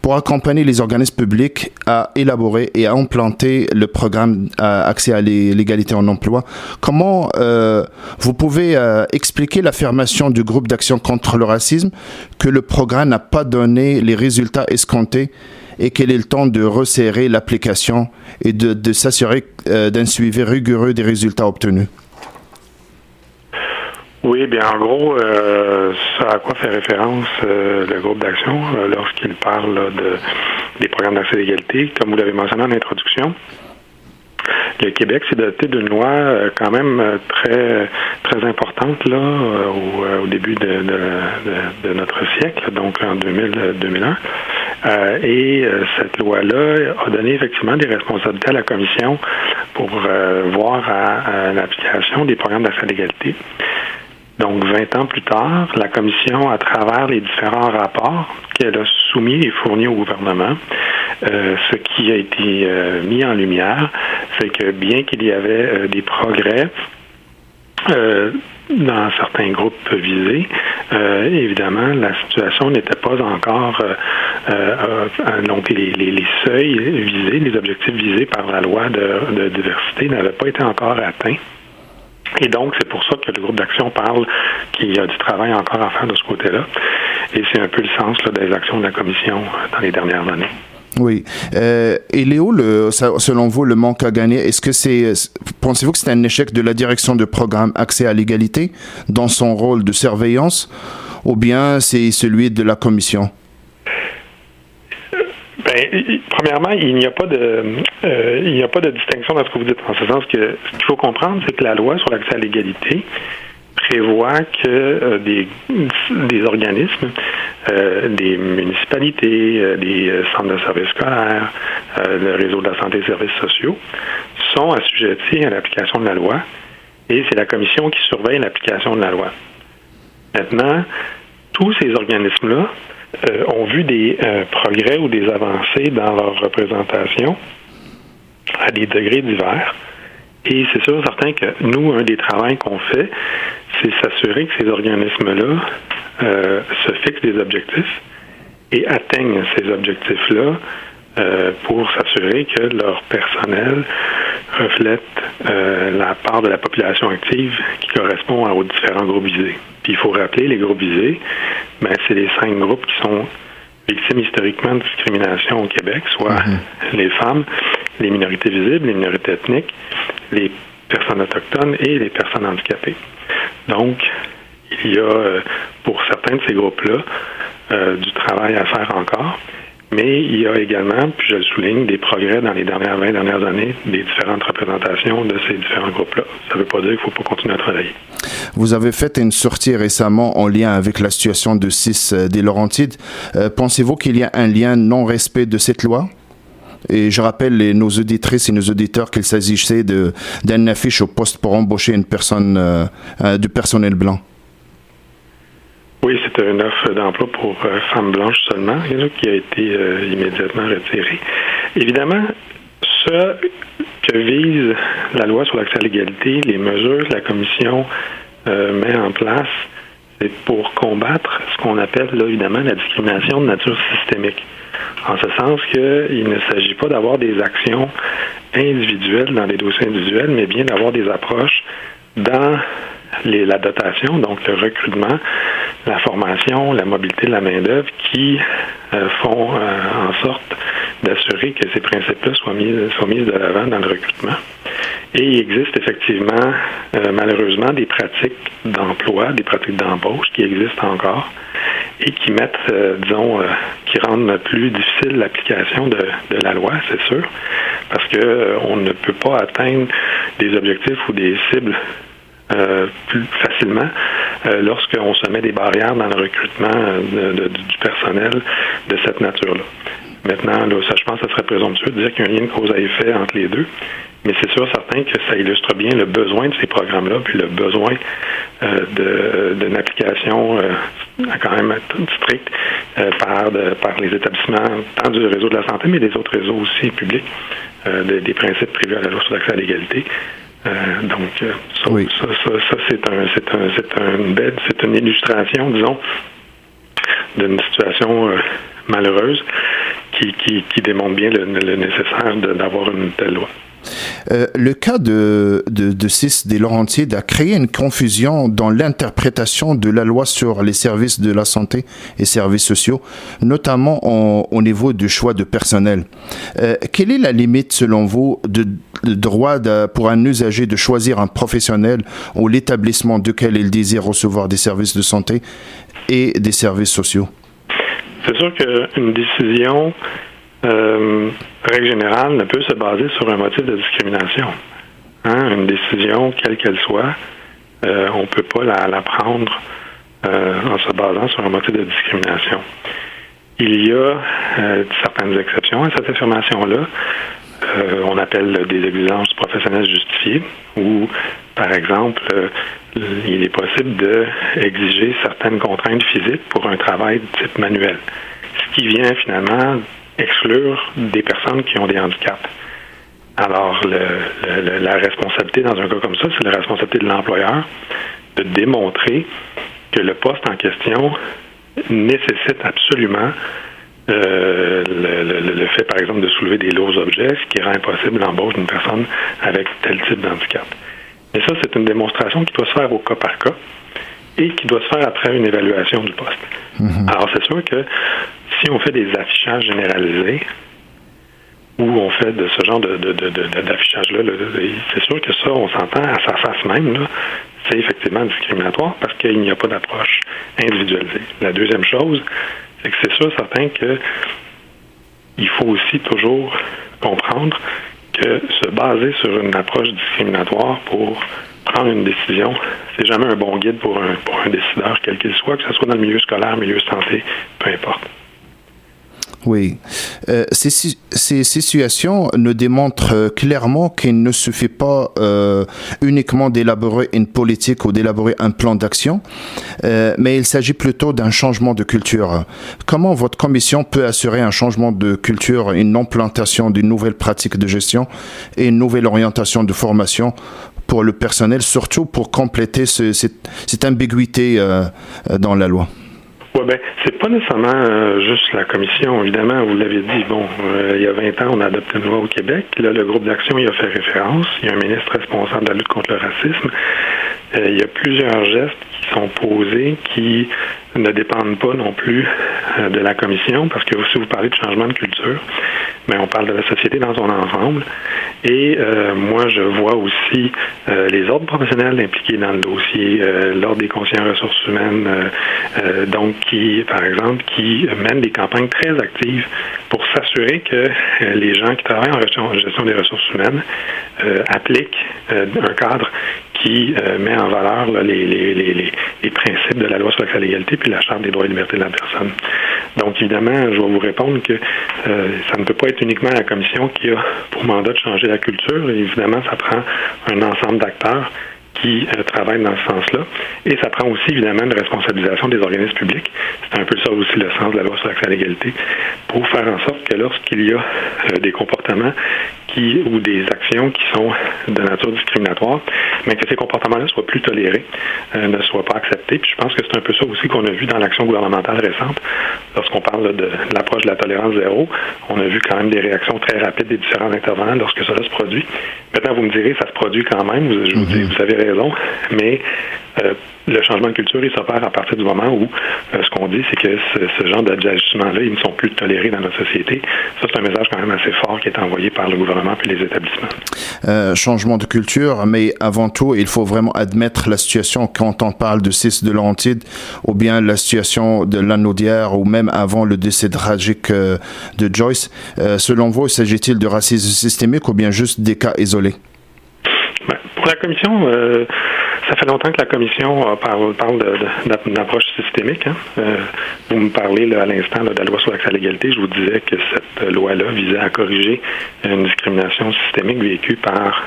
pour accompagner les organismes publics à élaborer et à implanter le programme Accès à l'égalité en emploi. Comment vous pouvez expliquer l'affirmation du groupe d'action contre le racisme que le programme n'a pas donné les résultats escomptés et qu'il est le temps de resserrer l'application et de s'assurer d'un suivi rigoureux des résultats obtenus? Oui, bien en gros, ça à quoi fait référence le groupe d'action lorsqu'il parle là, des programmes d'accès à l'égalité. Comme vous l'avez mentionné en introduction, le Québec s'est doté d'une loi quand même très très importante là au début de notre siècle, donc en 2000-2001. Et cette loi-là a donné effectivement des responsabilités à la Commission pour voir à l'application des programmes d'accès à l'égalité. Donc, 20 ans plus tard, la Commission, à travers les différents rapports qu'elle a soumis et fournis au gouvernement, ce qui a été mis en lumière, c'est que bien qu'il y avait des progrès dans certains groupes visés, évidemment, la situation n'était pas encore donc les seuils visés, les objectifs visés par la loi de diversité n'avaient pas été encore atteints. Et donc, c'est pour ça que le groupe d'action parle qu'il y a du travail encore à faire de ce côté-là. Et c'est un peu le sens là, des actions de la Commission dans les dernières années. Oui. Et Léo, selon vous, le manque à gagner, pensez-vous que c'est un échec de la direction de programme Accès à l'égalité dans son rôle de surveillance, ou bien c'est celui de la Commission? Premièrement, il n'y a pas de distinction dans ce que vous dites, en ce sens que ce qu'il faut comprendre, c'est que la loi sur l'accès à l'égalité prévoit que des organismes, des municipalités, des centres de services scolaires, le réseau de la santé et services sociaux sont assujettis à l'application de la loi, et c'est la Commission qui surveille l'application de la loi. Maintenant, tous ces organismes-là ont vu des progrès ou des avancées dans leur représentation à des degrés divers. Et c'est sûr certain que nous, un des travaux qu'on fait, c'est s'assurer que ces organismes-là se fixent des objectifs et atteignent ces objectifs-là pour s'assurer que leur personnel reflète la part de la population active qui correspond aux différents groupes visés. Puis il faut rappeler, les groupes visés, c'est les 5 groupes qui sont victimes historiquement de discrimination au Québec, soit les femmes, les minorités visibles, les minorités ethniques, les personnes autochtones et les personnes handicapées. Donc, il y a pour certains de ces groupes-là du travail à faire encore, mais il y a également, puis je le souligne, des progrès dans les 20 dernières années, des différentes représentations de ces différents groupes-là. Ça ne veut pas dire qu'il ne faut pas continuer à travailler. Vous avez fait une sortie récemment en lien avec la situation de CIS des Laurentides. Pensez-vous qu'il y a un lien non-respect de cette loi? Et je rappelle nos auditrices et nos auditeurs qu'il s'agissait d'une affiche au poste pour embaucher une personne du personnel blanc. Oui, c'était une offre d'emploi pour femmes blanches seulement, qui a été immédiatement retirée. Évidemment, ce que vise la loi sur l'accès à l'égalité, les mesures que la Commission met en place, c'est pour combattre ce qu'on appelle, là, évidemment, la discrimination de nature systémique. En ce sens qu'il ne s'agit pas d'avoir des actions individuelles dans des dossiers individuels, mais bien d'avoir des approches dans la dotation, donc le recrutement, la formation, la mobilité de la main-d'œuvre qui font en sorte d'assurer que ces principes-là soient mis de l'avant dans le recrutement. Et il existe effectivement, malheureusement, des pratiques d'emploi, des pratiques d'embauche qui existent encore et qui mettent, qui rendent plus difficile l'application de la loi, c'est sûr, parce que on ne peut pas atteindre des objectifs ou des cibles plus facilement lorsqu'on se met des barrières dans le recrutement du personnel de cette nature-là. Maintenant, là, ça, je pense que ce serait présomptueux de dire qu'il y a un lien de cause à effet entre les deux, mais c'est sûr certain que ça illustre bien le besoin de ces programmes-là, puis le besoin d'une application quand même stricte par les établissements, tant du réseau de la santé, mais des autres réseaux aussi publics, des principes prévus à la loi sur l'accès à l'égalité. C'est une illustration, disons, d'une situation malheureuse qui démontre bien le nécessaire d'avoir une telle loi. Le cas de CIS des Laurentides a créé une confusion dans l'interprétation de la loi sur les services de la santé et services sociaux, notamment au niveau du choix de personnel. Quelle est la limite, selon vous, de droit pour un usager de choisir un professionnel ou l'établissement duquel il désire recevoir des services de santé et des services sociaux? C'est sûr qu'une décision règle générale, ne peut se baser sur un motif de discrimination. Une décision, quelle qu'elle soit, on ne peut pas la prendre en se basant sur un motif de discrimination. Il y a certaines exceptions à cette affirmation-là. On appelle des exigences professionnelles justifiées, où, par exemple, il est possible d'exiger certaines contraintes physiques pour un travail de type manuel, ce qui vient finalement exclure des personnes qui ont des handicaps. Alors, la responsabilité dans un cas comme ça, c'est la responsabilité de l'employeur de démontrer que le poste en question nécessite absolument le fait, par exemple, de soulever des lourds objets, ce qui rend impossible l'embauche d'une personne avec tel type d'handicap. Et ça, c'est une démonstration qui doit se faire au cas par cas et qui doit se faire après une évaluation du poste. Alors, c'est sûr que si on fait des affichages généralisés ou on fait de ce genre d'affichage-là, c'est sûr que ça, on s'entend à sa face même, là, c'est effectivement discriminatoire parce qu'il n'y a pas d'approche individualisée. La deuxième chose, c'est que c'est sûr certain que il faut aussi toujours comprendre que se baser sur une approche discriminatoire pour prendre une décision, c'est jamais un bon guide pour un décideur, quel qu'il soit, que ce soit dans le milieu scolaire, milieu santé, peu importe. Oui. Ces situations nous démontrent clairement qu'il ne suffit pas uniquement d'élaborer une politique ou d'élaborer un plan d'action, mais il s'agit plutôt d'un changement de culture. Comment votre commission peut assurer un changement de culture, une implantation d'une nouvelle pratique de gestion et une nouvelle orientation de formation pour le personnel, surtout pour compléter cette ambiguïté dans la loi? Oui, bien, c'est pas nécessairement juste la commission, évidemment, vous l'avez dit, il y a 20 ans, on a adopté une loi au Québec, là, le groupe d'action y a fait référence, il y a un ministre responsable de la lutte contre le racisme, il y a plusieurs gestes qui sont posés qui ne dépendent pas non plus de la commission, parce que si vous parlez de changement de culture, mais on parle de la société dans son ensemble. Et moi, je vois aussi les autres professionnels impliqués dans le dossier, l'Ordre des conseillers en ressources humaines, donc qui, par exemple, qui mènent des campagnes très actives pour s'assurer que les gens qui travaillent en gestion des ressources humaines appliquent un cadre qui met en valeur là, les principes de la loi sur l'accès à l'égalité puis la Charte des droits et libertés de la personne. Donc, évidemment, je vais vous répondre que ça ne peut pas être uniquement la commission qui a pour mandat de changer la culture. Et évidemment, ça prend un ensemble d'acteurs qui travaillent dans ce sens-là. Et ça prend aussi, évidemment, une responsabilisation des organismes publics. C'est un peu ça aussi le sens de la loi sur l'accès à l'égalité, pour faire en sorte que lorsqu'il y a des comportements ou des actions qui sont de nature discriminatoire, mais que ces comportements-là soient plus tolérés, ne soient pas acceptés. Puis je pense que c'est un peu ça aussi qu'on a vu dans l'action gouvernementale récente. Lorsqu'on parle de l'approche de la tolérance zéro, on a vu quand même des réactions très rapides des différents intervenants lorsque cela se produit. Maintenant, vous me direz, ça se produit quand même, je vous dis, vous avez raison, mais le changement de culture, il s'opère à partir du moment où ce qu'on dit, c'est que ce genre d'ajustements-là, ils ne sont plus tolérés dans notre société. Ça, c'est un message quand même assez fort qui est envoyé par le gouvernement et les établissements. Changement de culture, mais avant tout, il faut vraiment admettre la situation quand on parle de Cis de Laurentide ou bien la situation de Lanaudière ou même avant le décès tragique de Joyce. Selon vous, s'agit-il de racisme systémique ou bien juste des cas isolés? Ben, pour la commission, ça fait longtemps que la commission parle d'une approche systémique. Vous me parlez là, à l'instant de la loi sur l'accès à l'égalité. Je vous disais que cette loi-là visait à corriger une discrimination systémique vécue par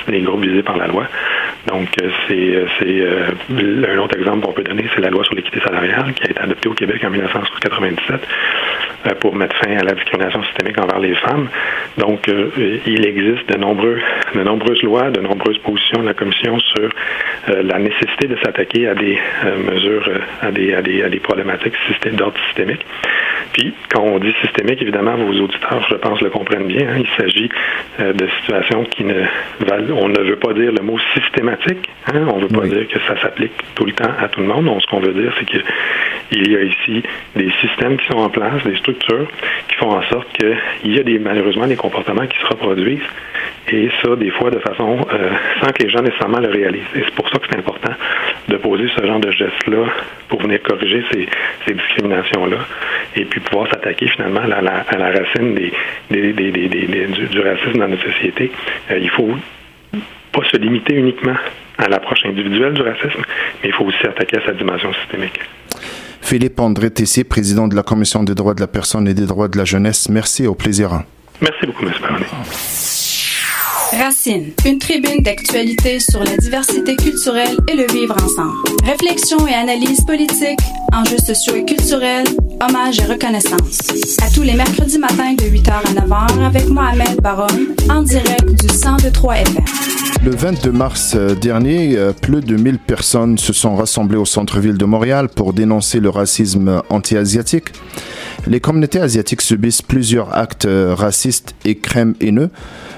les groupes visés par la loi. Donc, un autre exemple qu'on peut donner, c'est la loi sur l'équité salariale qui a été adoptée au Québec en 1997 pour mettre fin à la discrimination systémique envers les femmes. Donc, il existe de nombreuses lois, de nombreuses positions de la commission sur la nécessité de s'attaquer à des mesures, à des problématiques d'ordre systémique. Puis, quand on dit systémique, évidemment, vos auditeurs, je pense, le comprennent bien. Il s'agit de situations on ne veut pas dire le mot systématique. On ne veut pas dire que ça s'applique tout le temps à tout le monde. Ce qu'on veut dire, c'est qu'il y a ici des systèmes qui sont en place, des structures qui font en sorte qu'il y a malheureusement des comportements qui se reproduisent. Et ça, des fois, de façon sans que les gens nécessairement le réalisent. Et c'est pour ça que c'est important de poser ce genre de gestes-là pour venir corriger ces discriminations-là et puis pouvoir s'attaquer finalement à la racine du racisme dans notre société. Il faut pas se limiter uniquement à l'approche individuelle du racisme, mais il faut aussi s'attaquer à sa dimension systémique. Philippe André-Tessier, président de la Commission des droits de la personne et des droits de la jeunesse. Merci, au plaisir. Merci beaucoup, M. Baronier. Racine, une tribune d'actualité sur la diversité culturelle et le vivre ensemble. Réflexion et analyse politique, enjeux sociaux et culturels, hommage et reconnaissance. À tous les mercredis matins de 8h à 9h avec Mohamed Baroun, en direct du 102.3 FM. Le 22 mars dernier, plus de 1000 personnes se sont rassemblées au centre-ville de Montréal pour dénoncer le racisme anti-asiatique. Les communautés asiatiques subissent plusieurs actes racistes et crèmes haineux,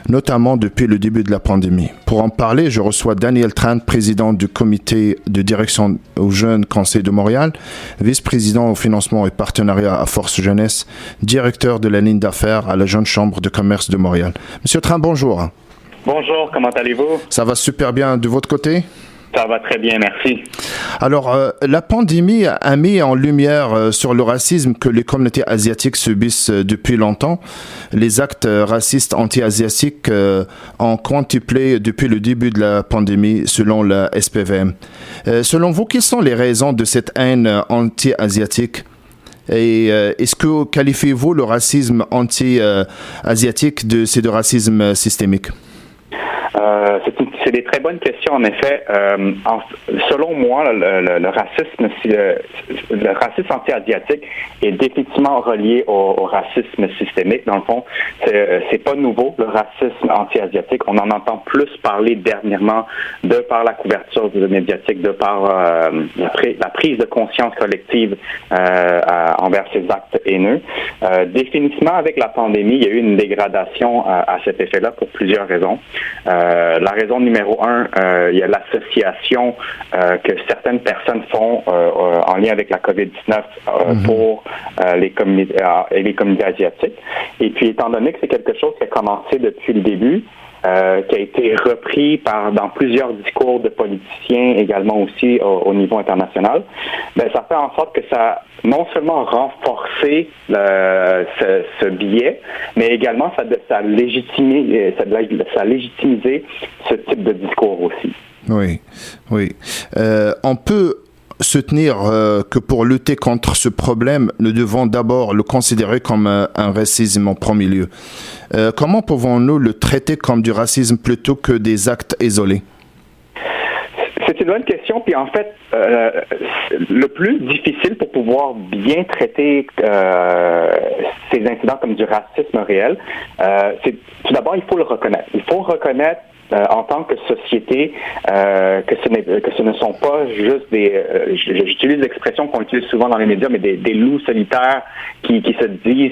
notamment depuis le début de la pandémie. Pour en parler, je reçois Daniel Tran, président du comité de direction au Jeunes Conseil de Montréal, vice-président au financement et partenariat à Force Jeunesse, directeur de la ligne d'affaires à la Jeune Chambre de commerce de Montréal. Monsieur Tran, bonjour. Bonjour, comment allez-vous? Ça va super bien de votre côté? Ça va très bien, merci. Alors, la pandémie a mis en lumière sur le racisme que les communautés asiatiques subissent depuis longtemps. Les actes racistes anti-asiatiques ont quintuplé depuis le début de la pandémie, selon la SPVM. Selon vous, quelles sont les raisons de cette haine anti-asiatique? Et est-ce que qualifiez-vous le racisme anti-asiatique c'est de racisme systémique? C'est des très bonnes questions, en effet. Selon moi, le racisme anti-asiatique est définitivement relié au racisme systémique. Dans le fond, c'est pas nouveau, le racisme anti-asiatique. On en entend plus parler dernièrement de par la couverture médiatique, de par la prise de conscience collective envers ces actes haineux. Définitivement, avec la pandémie, il y a eu une dégradation à cet effet-là pour plusieurs raisons. La raison numéro 1, il y a l'association que certaines personnes font en lien avec la COVID-19 pour les communautés asiatiques. Et puis, étant donné que c'est quelque chose qui a commencé depuis le début, qui a été repris dans plusieurs discours de politiciens, également aussi au niveau international, ça fait en sorte que ça non seulement renforcé ce biais, mais également ça a légitimisé ce type de discours aussi. Oui. On peut soutenir que pour lutter contre ce problème, nous devons d'abord le considérer comme un racisme en premier lieu. Comment pouvons-nous le traiter comme du racisme plutôt que des actes isolés? C'est une bonne question. Puis en fait, le plus difficile pour pouvoir bien traiter ces incidents comme du racisme réel, c'est tout d'abord, il faut le reconnaître. Il faut reconnaître en tant que société que ce ne sont pas juste j'utilise l'expression qu'on utilise souvent dans les médias, mais des loups solitaires qui se disent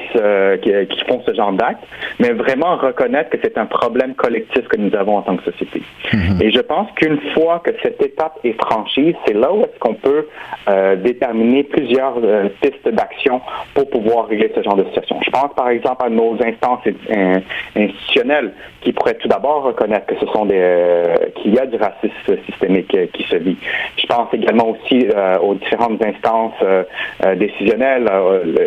qui font ce genre d'actes, mais vraiment reconnaître que c'est un problème collectif que nous avons en tant que société. Et je pense qu'une fois que cette étape est franchie, c'est là où est-ce qu'on peut déterminer plusieurs pistes d'action pour pouvoir régler ce genre de situation. Je pense par exemple à nos instances institutionnelles qui pourraient tout d'abord reconnaître que qu'il y a du racisme systémique qui se vit. Je pense également aussi aux différentes instances décisionnelles,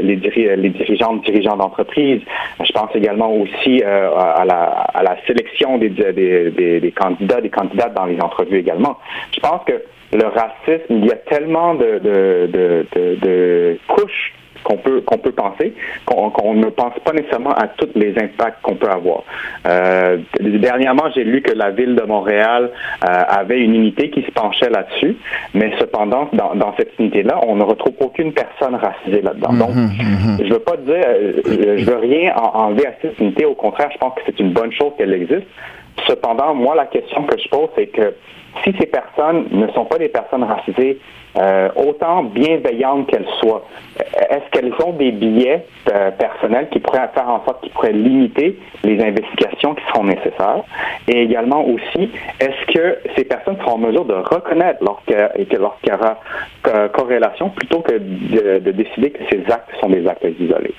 les dirigeants d'entreprise. Je pense également aussi à la sélection des candidats, des candidates dans les entrevues également. Je pense que le racisme, il y a tellement de couches qu'on peut penser, qu'on ne pense pas nécessairement à tous les impacts qu'on peut avoir. Dernièrement, j'ai lu que la ville de Montréal avait une unité qui se penchait là-dessus, mais cependant, dans cette unité-là, on ne retrouve aucune personne racisée là-dedans. Donc, je veux pas dire, je veux rien enlever à cette unité. Au contraire, je pense que c'est une bonne chose qu'elle existe. Cependant, moi, la question que je pose, c'est que si ces personnes ne sont pas des personnes racisées, autant bienveillantes qu'elles soient, est-ce qu'elles ont des biais personnels qui pourraient faire en sorte qu'ils pourraient limiter les investigations qui seront nécessaires? Et également aussi, est-ce que ces personnes seront en mesure de reconnaître lorsqu'il y aura corrélation plutôt que de décider que ces actes sont des actes isolés?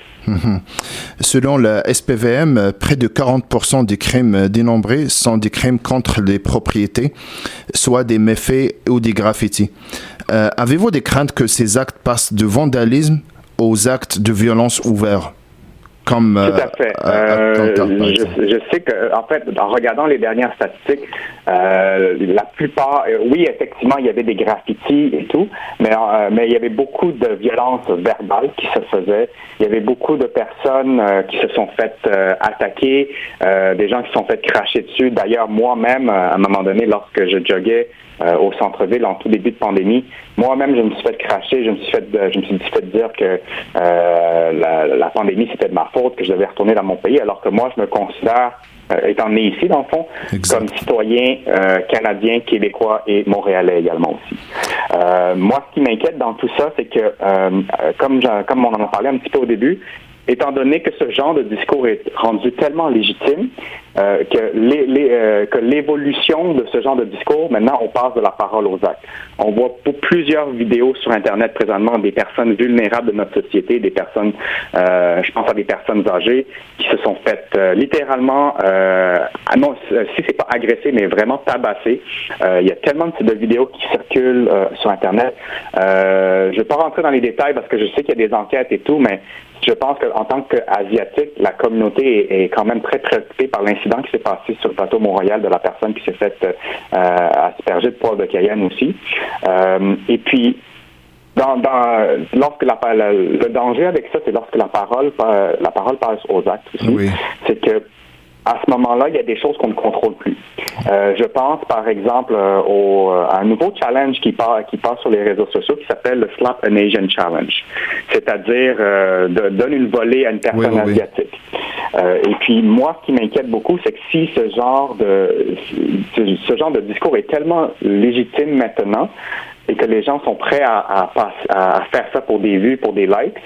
Selon la SPVM, près de 40% des crimes dénombrés sont des crimes contre les propriétés, soit des méfaits ou des graffitis. Avez-vous des craintes que ces actes passent de vandalisme aux actes de violence ouverts? Comme, tout à fait. Je sais que, en fait, en regardant les dernières statistiques, la plupart, oui, effectivement, il y avait des graffitis et tout, mais il y avait beaucoup de violences verbales qui se faisaient. Il y avait beaucoup de personnes qui se sont faites attaquer, des gens qui se sont fait cracher dessus. D'ailleurs, moi-même, à un moment donné, lorsque je joguais au centre-ville en tout début de pandémie, moi-même, je me suis fait cracher, je me suis fait dire que la pandémie, c'était de ma faute, que je devais retourner dans mon pays, alors que moi, je me considère, étant né ici, dans le fond, comme citoyen canadien, québécois et montréalais également aussi. Moi, ce qui m'inquiète dans tout ça, c'est que, comme on en a parlé un petit peu au début, étant donné que ce genre de discours est rendu tellement légitime que l'évolution de ce genre de discours, maintenant, on passe de la parole aux actes. On voit plusieurs vidéos sur Internet présentement des personnes vulnérables de notre société, des personnes, je pense à des personnes âgées qui se sont faites littéralement, non, si c'est pas agressé, mais vraiment tabassé. Il y a tellement de vidéos qui circulent sur Internet. Je ne vais pas rentrer dans les détails parce que je sais qu'il y a des enquêtes et tout, mais je pense qu'en tant qu'Asiatique, la communauté est quand même très préoccupée par l'incident qui s'est passé sur le plateau Mont-Royal de la personne qui s'est faite asperger de poivre de Cayenne aussi. Et puis, lorsque le danger avec ça, c'est lorsque la parole passe aux actes aussi. Oui. C'est que à ce moment-là, il y a des choses qu'on ne contrôle plus. Je pense, par exemple, à un nouveau challenge qui passe sur les réseaux sociaux qui s'appelle le Slap an Asian Challenge. C'est-à-dire de donner une volée à une personne asiatique. Et puis, moi, ce qui m'inquiète beaucoup, c'est que si ce genre de discours est tellement légitime maintenant et que les gens sont prêts à faire ça pour des vues, pour des likes,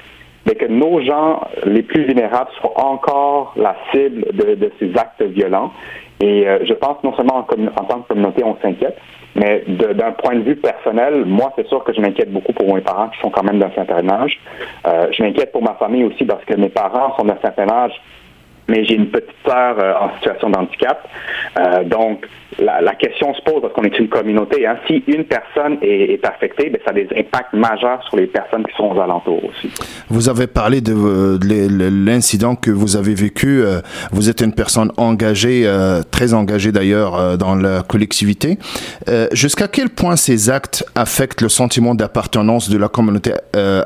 mais que nos gens les plus vulnérables sont encore la cible de ces actes violents. Et je pense non seulement en tant que communauté, on s'inquiète, mais d'un point de vue personnel, moi, c'est sûr que je m'inquiète beaucoup pour mes parents qui sont quand même d'un certain âge. Je m'inquiète pour ma famille aussi parce que mes parents sont d'un certain âge, mais j'ai une petite sœur en situation de handicap. Donc, la question se pose parce qu'on est une communauté. Hein. Si une personne est affectée, ça a des impacts majeurs sur les personnes qui sont aux alentours aussi. Vous avez parlé de l'incident que vous avez vécu. Vous êtes une personne engagée, très engagée d'ailleurs dans la collectivité. Jusqu'à quel point ces actes affectent le sentiment d'appartenance de la communauté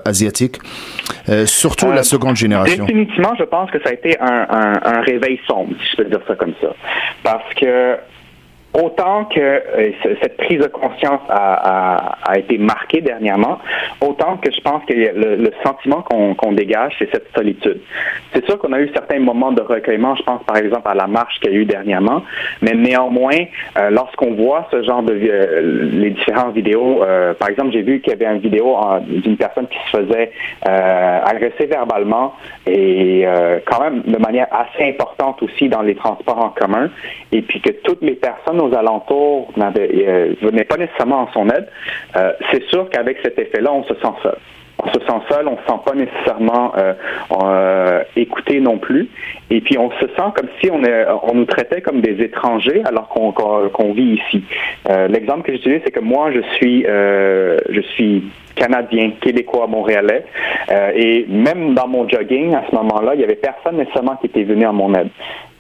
asiatique, surtout la seconde génération? Définitivement, je pense que ça a été un réveil sombre, si je peux dire ça comme ça. Parce que autant que cette prise de conscience a été marquée dernièrement, autant que je pense que le sentiment qu'on dégage, c'est cette solitude. C'est sûr qu'on a eu certains moments de recueillement, je pense par exemple à la marche qu'il y a eu dernièrement, mais néanmoins, lorsqu'on voit ce genre de les différentes vidéos, par exemple, j'ai vu qu'il y avait une vidéo d'une personne qui se faisait agresser verbalement et quand même de manière assez importante aussi dans les transports en commun, et puis que toutes les personnes aux alentours venaient pas nécessairement en son aide, c'est sûr qu'avec cet effet-là, on se sent seul. On se sent seul, on ne se sent pas nécessairement écouté non plus. Et puis, on se sent comme si on nous traitait comme des étrangers alors qu'on vit ici. L'exemple que j'utilise, c'est que moi, je suis Canadien, Québécois, Montréalais. Et même dans mon jogging, à ce moment-là, il n'y avait personne nécessairement qui était venu à mon aide.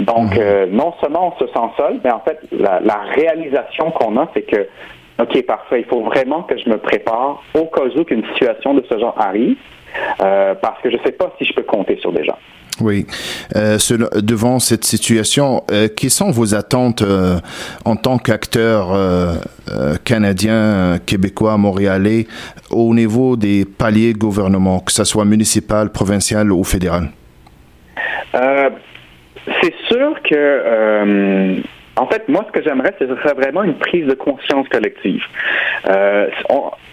Donc, non seulement on se sent seul, mais en fait, la réalisation qu'on a, c'est que OK, parfait, il faut vraiment que je me prépare au cas où qu'une situation de ce genre arrive, parce que je ne sais pas si je peux compter sur des gens. Oui. Devant cette situation, quelles sont vos attentes en tant qu'acteur canadien, québécois, montréalais, au niveau des paliers gouvernement, que ce soit municipal, provincial ou fédéral? C'est sûr que... en fait, moi, ce que j'aimerais, ce serait vraiment une prise de conscience collective.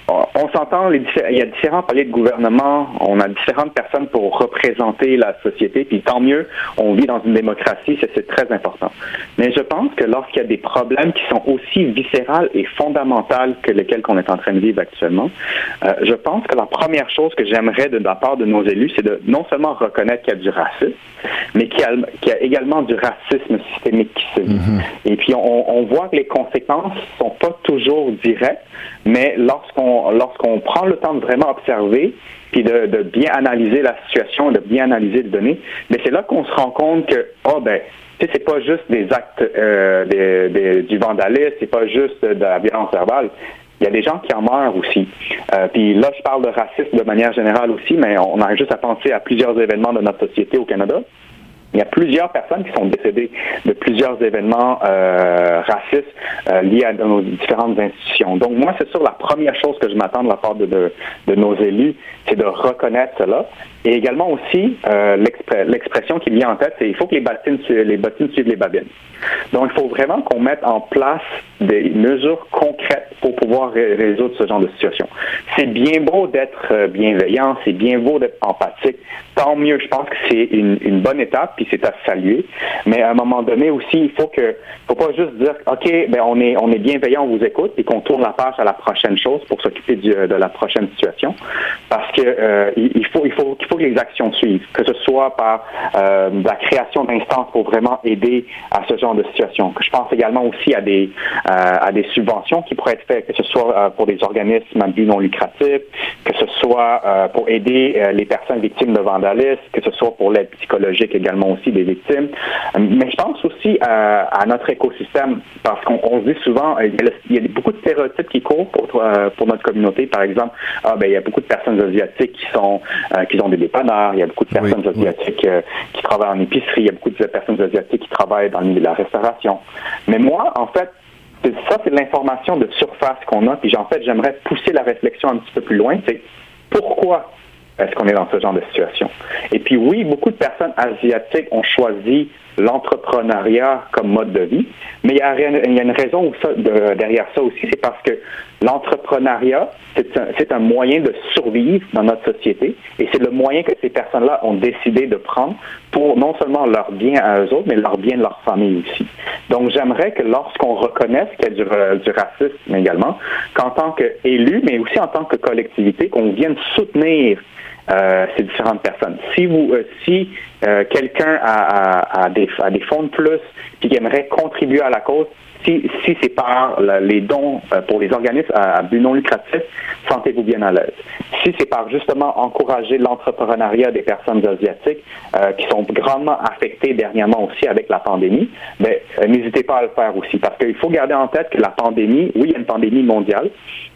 On s'entend, il y a différents paliers de gouvernement, on a différentes personnes pour représenter la société, puis tant mieux, on vit dans une démocratie, c'est très important. Mais je pense que lorsqu'il y a des problèmes qui sont aussi viscérales et fondamentales que lesquels qu'on est en train de vivre actuellement, je pense que la première chose que j'aimerais de la part de nos élus, c'est de non seulement reconnaître qu'il y a du racisme, mais qu'il y a également du racisme systémique qui se vit. Et puis on voit que les conséquences sont pas toujours directes, mais lorsqu'on prend le temps de vraiment observer, puis de bien analyser la situation, de bien analyser les données, mais c'est là qu'on se rend compte que, c'est pas juste des actes du vandalisme, c'est pas juste de la violence verbale. Il y a des gens qui en meurent aussi. Puis là, je parle de racisme de manière générale aussi, mais on a juste à penser à plusieurs événements de notre société au Canada. Il y a plusieurs personnes qui sont décédées de plusieurs événements racistes liés à nos différentes institutions. Donc moi, c'est sûr, la première chose que je m'attends de la part de nos élus, c'est de reconnaître cela. Et également aussi, l'expression qui me vient en tête, c'est il faut que les bottines suivent les babines. Donc, il faut vraiment qu'on mette en place des mesures concrètes pour pouvoir résoudre ce genre de situation. C'est bien beau d'être bienveillant, c'est bien beau d'être empathique. Tant mieux, je pense que c'est une bonne étape, puis c'est à saluer. Mais à un moment donné aussi, il faut pas juste dire, OK, on est bienveillant, on vous écoute, et qu'on tourne la page à la prochaine chose pour s'occuper de la prochaine situation. Parce que il faut que les actions suivent, que ce soit par la création d'instances pour vraiment aider à ce genre de situation. Je pense également aussi à des subventions qui pourraient être faites, que ce soit pour des organismes à but non lucratif, que ce soit pour aider les personnes victimes de vandalisme, que ce soit pour l'aide psychologique également ont aussi des victimes. Mais je pense aussi à notre écosystème, parce qu'on se dit souvent, il y a beaucoup de stéréotypes qui courent pour notre communauté. Par exemple, il y a beaucoup de personnes asiatiques qui ont des dépanneurs, il y a beaucoup de personnes asiatiques qui travaillent en épicerie, il y a beaucoup de personnes asiatiques qui travaillent dans le milieu de la restauration. Mais moi, en fait, ça, c'est de l'information de surface qu'on a, puis en fait, j'aimerais pousser la réflexion un petit peu plus loin, c'est pourquoi est-ce qu'on est dans ce genre de situation? Et puis oui, beaucoup de personnes asiatiques ont choisi l'entrepreneuriat comme mode de vie, mais il y a une raison derrière ça aussi, c'est parce que l'entrepreneuriat, c'est un moyen de survivre dans notre société, et c'est le moyen que ces personnes-là ont décidé de prendre pour non seulement leur bien à eux autres, mais leur bien de leur famille aussi. Donc j'aimerais que lorsqu'on reconnaisse qu'il y a du racisme également, qu'en tant qu'élu, mais aussi en tant que collectivité, qu'on vienne soutenir ces différentes personnes. Si quelqu'un a des fonds de plus et qui aimerait contribuer à la cause, si c'est par les dons pour les organismes à but non lucratif, sentez-vous bien à l'aise. Si c'est par justement encourager l'entrepreneuriat des personnes asiatiques qui sont grandement affectées dernièrement aussi avec la pandémie, n'hésitez pas à le faire aussi, parce qu'il faut garder en tête que la pandémie, oui, il y a une pandémie mondiale,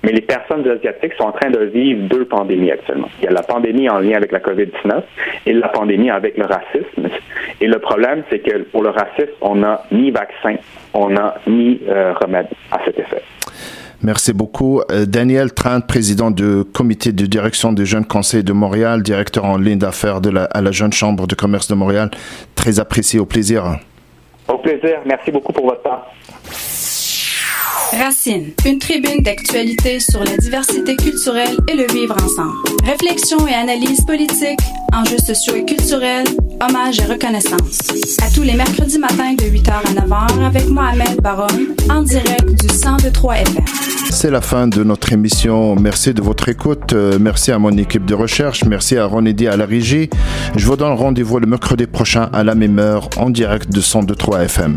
mais les personnes asiatiques sont en train de vivre 2 pandémies actuellement. Il y a la pandémie en lien avec la COVID-19 et la pandémie avec le racisme. Et le problème, c'est que pour le racisme, on n'a ni vaccin, on n'a ni remède à cet effet. Merci beaucoup. Daniel Trent, président du comité de direction des Jeunes Conseils de Montréal, directeur en ligne d'affaires à la Jeune Chambre de commerce de Montréal. Très apprécié. Au plaisir. Au plaisir. Merci beaucoup pour votre temps. Racine, une tribune d'actualité sur la diversité culturelle et le vivre ensemble. Réflexion et analyse politique, enjeux sociaux et culturels, hommages et reconnaissance. À tous les mercredis matins de 8h à 9h avec Mohamed Baroum, en direct du 102.3 FM. C'est la fin de notre émission. Merci de votre écoute. Merci à mon équipe de recherche. Merci à Ronedi à la régie. Je vous donne rendez-vous le mercredi prochain à la même heure en direct de 102.3 FM.